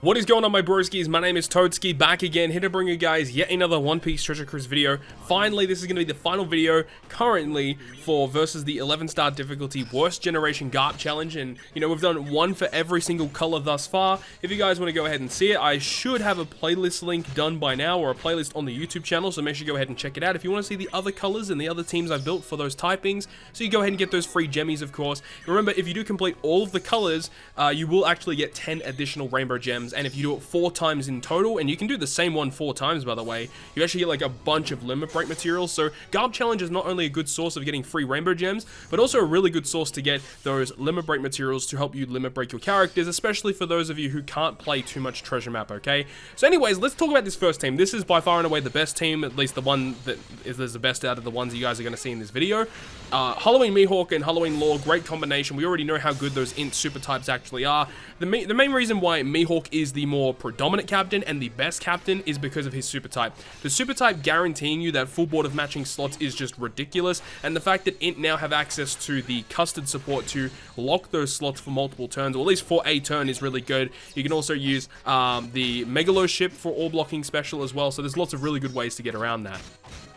What is going on, my broskiis? My name is Toadskii, back again, here to bring you guys yet another One Piece Treasure Cruise video. Finally, this is going to be the final video currently for versus the 11-star difficulty Worst Generation Garp Challenge. And, you know, we've done one for every single color thus far. If you guys want to go ahead and see it, I should have a playlist link done by now, or a playlist on the YouTube channel, so make sure you go ahead and check it out. If you want to see the other colors and the other teams I've built for those typings, so you go ahead and get those free gemmies, of course. Remember, if you do complete all of the colors, you will actually get 10 additional rainbow gems. And if you do it 4 times in total, and you can do the same one 4 times, by the way, you actually get like a bunch of limit break materials. So Garb Challenge is not only a good source of getting free rainbow gems, but also a really good source to get those limit break materials to help you limit break your characters, especially for those of you who can't play too much treasure map, okay? So anyways, let's talk about this first team. This is by far and away the best team, at least the one that is the best out of the ones you guys are going to see in this video. Halloween Mihawk and Halloween Law, great combination. We already know how good those INT super types actually are. The main reason why Mihawk is the more predominant captain and the best captain is because of his super type. The super type guaranteeing you that full board of matching slots is just ridiculous, and the fact that INT now have access to the custard support to lock those slots for multiple turns, or at least for a turn, is really good. You can also use the Megalo ship for all blocking special as well, so there's lots of really good ways to get around that.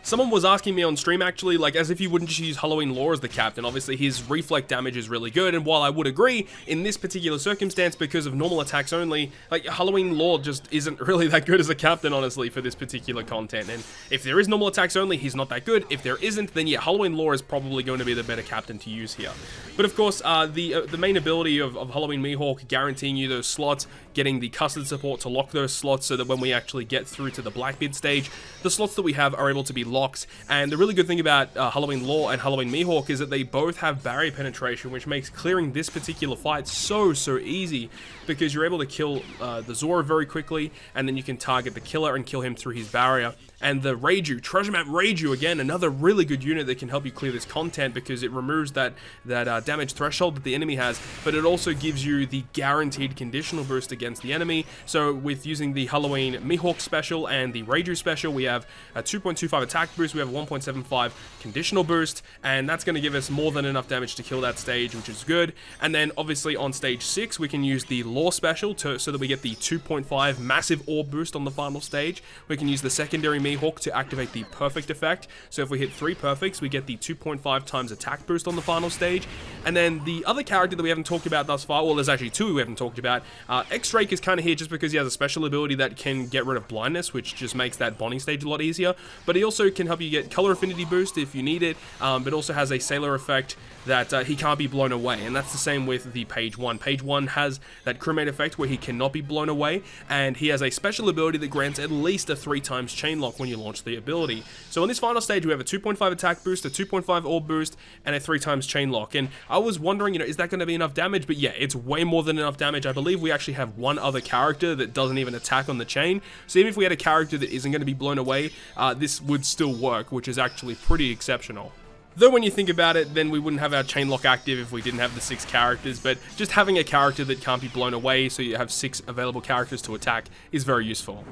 Someone was asking me on stream, actually, like, as if you wouldn't just use Halloween Law as the captain. Obviously, his reflect damage is really good, and while I would agree, in this particular circumstance, because of normal attacks only, like, Halloween Law just isn't really that good as a captain, honestly, for this particular content. And if there is normal attacks only, he's not that good. If there isn't, then yeah, Halloween Law is probably going to be the better captain to use here. But of course, the main ability of Halloween Mihawk, guaranteeing you those slots, getting the custard support to lock those slots so that when we actually get through to the Blackbeard stage, the slots that we have are able to be locked. And the really good thing about Halloween Law and Halloween Mihawk is that they both have barrier penetration, which makes clearing this particular fight so easy, because you're able to kill the Zoro very quickly, and then you can target the killer and kill him through his barrier. And the Reiju, Treasure Map Reiju, again, another really good unit that can help you clear this content, because it removes that damage threshold that the enemy has, but it also gives you the guaranteed conditional boost against the enemy. So with using the Halloween Mihawk special and the Reiju special, we have a 2.25 attack boost, we have a 1.75 conditional boost, and that's going to give us more than enough damage to kill that stage, which is good. And then obviously on stage 6, we can use the Law special so that we get the 2.5 massive orb boost on the final stage. We can use the secondary Mihawk to activate the perfect effect. So if we hit 3 perfects, we get the 2.5 times attack boost on the final stage. And then the other character that we haven't talked about thus far, well, there's actually 2 we haven't talked about. X-Drake is kind of here just because he has a special ability that can get rid of blindness, which just makes that bonding stage a lot easier. But he also can help you get color affinity boost if you need it, but also has a sailor effect that he can't be blown away, and that's the same with the Page 1. Page 1 has that crewmate effect where he cannot be blown away, and he has a special ability that grants at least a 3 times chain lock when you launch the ability. So in this final stage, we have a 2.5 attack boost, a 2.5 orb boost, and a 3 times chain lock. And I was wondering, you know, is that going to be enough damage? But yeah, it's way more than enough damage. I believe we actually have one other character that doesn't even attack on the chain, so even if we had a character that isn't going to be blown away, this would still work, which is actually pretty exceptional. Though when you think about it, then we wouldn't have our chain lock active if we didn't have the 6 characters, but just having a character that can't be blown away, so you have 6 available characters to attack, is very useful.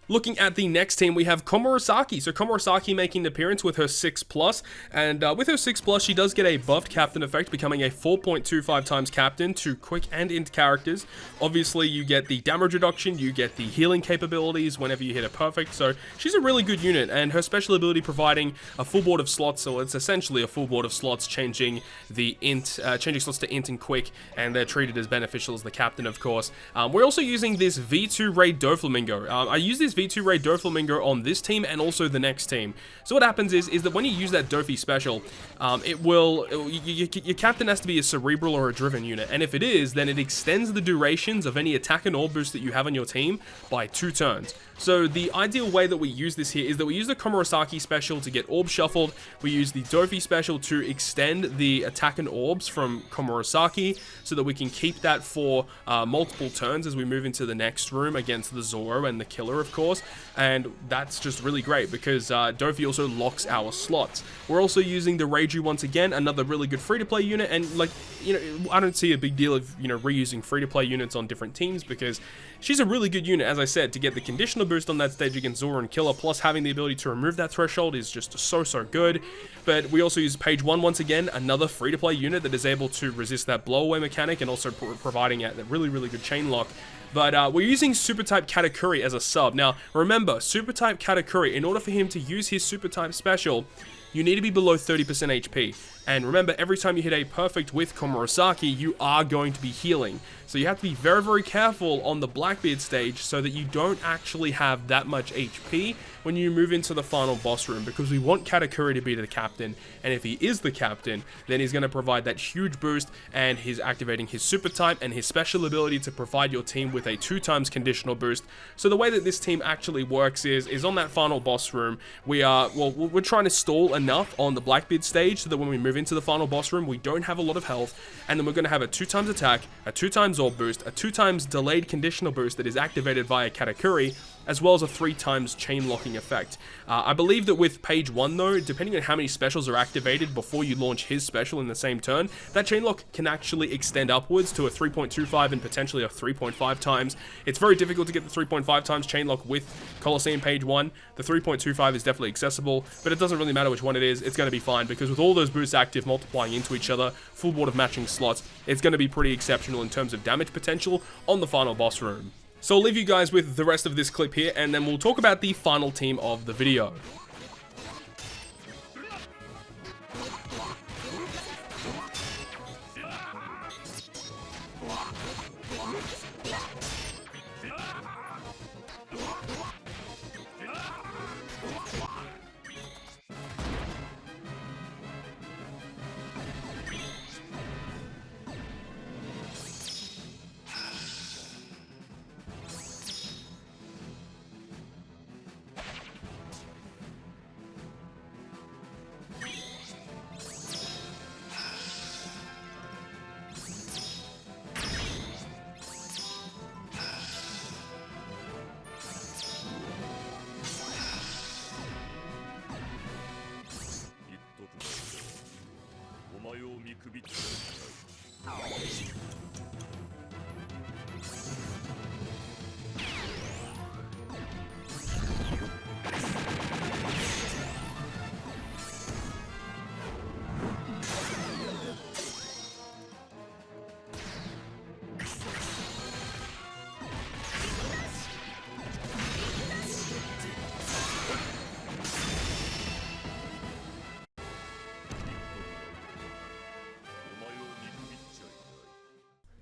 Looking at the next team, we have Komurasaki. So Komurasaki making an appearance with her 6+, and with her 6+, she does get a buffed captain effect, becoming a 4.25 times captain to quick and int characters. Obviously, you get the damage reduction, you get the healing capabilities whenever you hit a perfect, so she's a really good unit, and her special ability providing a full board of slots, so it's essentially a full board of slots, changing the int, changing slots to int and quick, and they're treated as beneficial as the captain, of course. We're also using this V2 Ray Doflamingo. I use this V2 Ray Doflamingo on this team and also the next team. So what happens is that when you use that Dofi special, your captain has to be a cerebral or a driven unit, and if it is, then it extends the durations of any attack and orb boost that you have on your team by 2 turns. So the ideal way that we use this here is that we use the Komurasaki special to get orb shuffled, we use the Dofi special to extend the attack and orbs from Komurasaki so that we can keep that for multiple turns as we move into the next room against the Zoro and the killer, of course. course, and that's just really great because Dofi also locks our slots. We're also using the Reiju once again, another really good free-to-play unit, and like, you know, I don't see a big deal of, you know, reusing free-to-play units on different teams because she's a really good unit, as I said, to get the conditional boost on that stage against Zora and Killer, plus having the ability to remove that threshold is just so good. But we also use Page 1 once again, another free-to-play unit that is able to resist that blow-away mechanic and also providing a really good chain lock. But we're using Super Type Katakuri as a sub. Now, remember, Super Type Katakuri, in order for him to use his Super Type special, you need to be below 30% HP. And remember, every time you hit a perfect with Komurasaki, you are going to be healing. So you have to be very careful on the Blackbeard stage so that you don't actually have that much HP when you move into the final boss room, because we want Katakuri to be the captain, and if he is the captain, then he's going to provide that huge boost, and he's activating his super type and his special ability to provide your team with a 2x conditional boost. So the way that this team actually works is on that final boss room, we're trying to stall enough on the Blackbeard stage so that when we move into the final boss room, we don't have a lot of health, and then we're going to have a 2x attack, a 2x orb boost, a 2x delayed conditional boost that is activated via Katakuri, as well as a 3x chain locking effect. I believe that with Page 1 though, depending on how many specials are activated before you launch his special in the same turn, that chain lock can actually extend upwards to a 3.25 and potentially a 3.5 times. It's very difficult to get the 3.5 times chain lock with Colosseum Page 1. The 3.25 is definitely accessible, but it doesn't really matter which one it is, it's going to be fine, because with all those boosts active multiplying into each other, full board of matching slots, it's going to be pretty exceptional in terms of damage potential on the final boss room. So I'll leave you guys with the rest of this clip here, and then we'll talk about the final team of the video.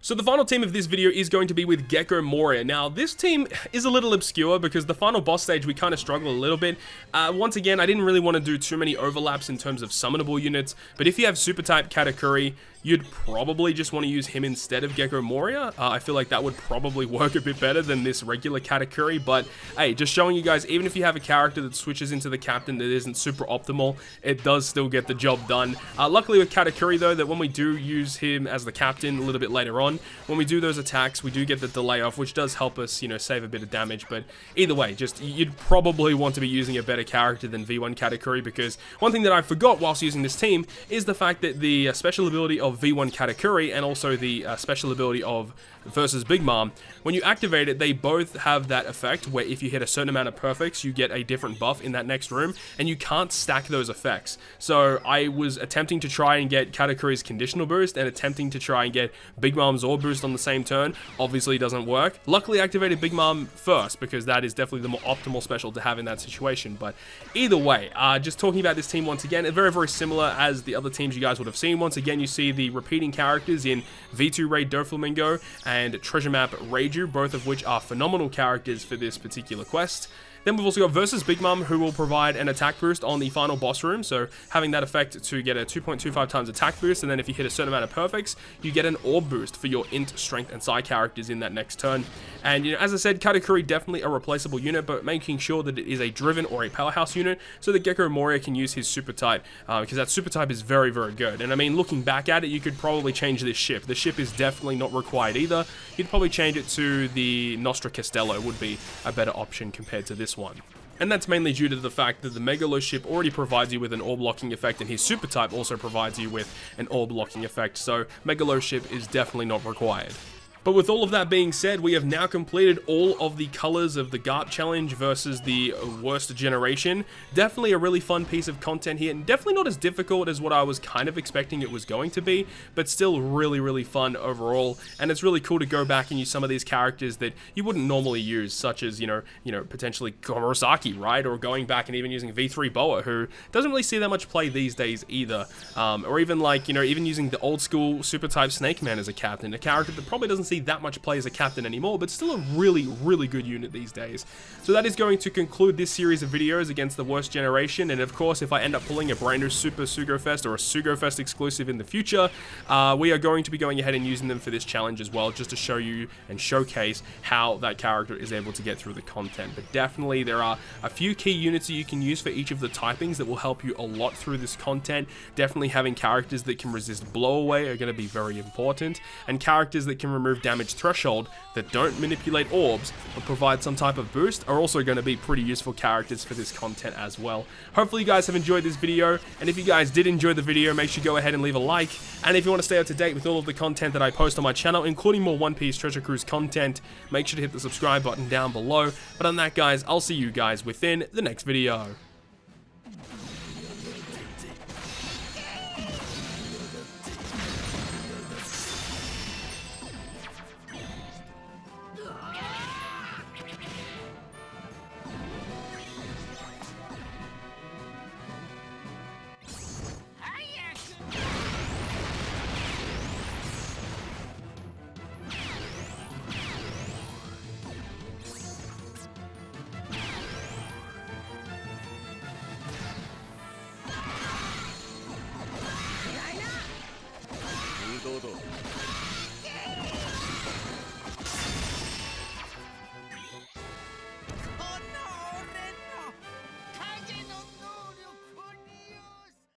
So the final team of this video is going to be with Gecko Moria. Now, this team is a little obscure because the final boss stage we kind of struggle a little bit. Once again, I didn't really want to do too many overlaps in terms of summonable units, but if you have Super Type Katakuri, you'd probably just want to use him instead of Gecko Moria. I feel like that would probably work a bit better than this regular Katakuri, but hey, just showing you guys, even if you have a character that switches into the captain that isn't super optimal, it does still get the job done. Luckily with Katakuri though, that when we do use him as the captain a little bit later on, when we do those attacks, we do get the delay off, which does help us, you know, save a bit of damage. But either way, just you'd probably want to be using a better character than V1 Katakuri, because one thing that I forgot whilst using this team is the fact that the special ability of V1 Katakuri and also the special ability of versus Big Mom, when you activate it, they both have that effect where if you hit a certain amount of perfects, you get a different buff in that next room, and you can't stack those effects. So I was attempting to try and get Katakuri's conditional boost and attempting to try and get Big Mom's orb boost on the same turn. Obviously doesn't work. Luckily I activated Big Mom first, because that is definitely the more optimal special to have in that situation. But either way, just talking about this team once again, very similar as the other teams you guys would have seen. Once again, you see the repeating characters in V2 Raid Doflamingo and Treasure Map Reiju, both of which are phenomenal characters for this particular quest. Then we've also got versus Big Mom, who will provide an attack boost on the final boss room, so having that effect to get a 2.25 times attack boost, and then if you hit a certain amount of perfects, you get an orb boost for your int, strength, and psi characters in that next turn. And as I said, Katakuri definitely a replaceable unit, but making sure that it is a driven or a powerhouse unit, so that Gecko Moria can use his super type, because that super type is very, very good. And I mean, looking back at it, you could probably change this ship. The ship is definitely not required either. You'd probably change it to the Nostra Castello, would be a better option compared to this one. And that's mainly due to the fact that the Megalo ship already provides you with an orb locking effect, and his super type also provides you with an orb locking effect, so Megalo ship is definitely not required. But with all of that being said, we have now completed all of the colors of the GARP challenge versus the worst generation. Definitely a really fun piece of content here, and definitely not as difficult as what I was kind of expecting it was going to be, but still really, really fun overall. And it's really cool to go back and use some of these characters that you wouldn't normally use, such as, you know, potentially Komurasaki, right? Or going back and even using V3 Boa, who doesn't really see that much play these days either. Or even like, you know, even using the old school super type Snake Man as a captain, a character that probably doesn't see that much play as a captain anymore, but still a really, really good unit these days. So that is going to conclude this series of videos against the worst generation, and of course, if I end up pulling a brand new Super Sugo Fest or a Sugo Fest exclusive in the future, we are going to be going ahead and using them for this challenge as well, just to show you and showcase how that character is able to get through the content. But definitely, there are a few key units that you can use for each of the typings that will help you a lot through this content. Definitely having characters that can resist blowaway are going to be very important, and characters that can remove damage threshold that don't manipulate orbs but provide some type of boost are also going to be pretty useful characters for this content as well. Hopefully you guys have enjoyed this video, and if you guys did enjoy the video, make sure you go ahead and leave a like. And if you want to stay up to date with all of the content that I post on my channel, including more One Piece Treasure Cruise content, make sure to hit the subscribe button down below. But on that, guys, I'll see you guys within the next video.